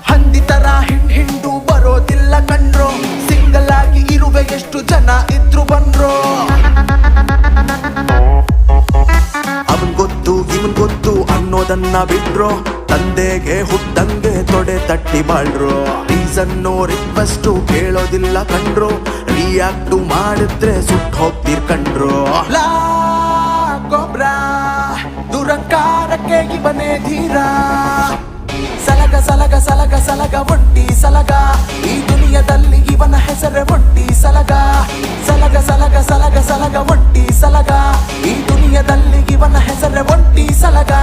ಹಂದಿತರ ಹಿಂಡು ಬರೋದಿಲ್ಲ ಕಣ್ರೋ, ಸಿಂಗಲ್ ಆಗಿ ಇರುವೆ ಎಷ್ಟು ಜನ ಇದ್ರು ಬನ್ರೋ. ಅವನ್ ಗೊತ್ತು ಇವನ್ ಗೊತ್ತು ಅನ್ನೋದನ್ನ ಬಿಟ್ರೋ, ತಂದೆಗೆ ಹುಟ್ಟಂಗೆ ತೊಡೆ ತಟ್ಟಿ ಬಾಳ್ರೋ. ರೀಸನ್ನು ರಿಕ್ವೆಸ್ಟು ಕೇಳೋದಿಲ್ಲ ಕಣ್ರೋ, ರಿಯಾಕ್ಟು ಮಾಡಿದ್ರೆ ಸುಟ್ಟು ಹೋಗ್ತೀರ್ ಕಣ್ರೋ. ಲಾ ಕೊಬ್ರಾ ದುರಂಕಾರಕ್ಕೆ ಇವನೇ ಧೀರ, ಸಲಗ ಸಲಗ ಸಲಗ ಸಲಗ ಒಂಟಿ ಸಲಗ, ಈ ದುನಿಯಾದಲ್ಲಿ ಇವನ ಹೆಸರೇ ಒಂಟಿ ಸಲಗ. ಸಲಗ ಸಲಗ ಸಲಗ ಸಲಗ ಒಂಟಿ ಸಲಗ, ಈ ದುನಿಯಾದಲ್ಲಿ ಇವನ ಹೆಸರೇ ಒಂಟಿ ಸಲಗ.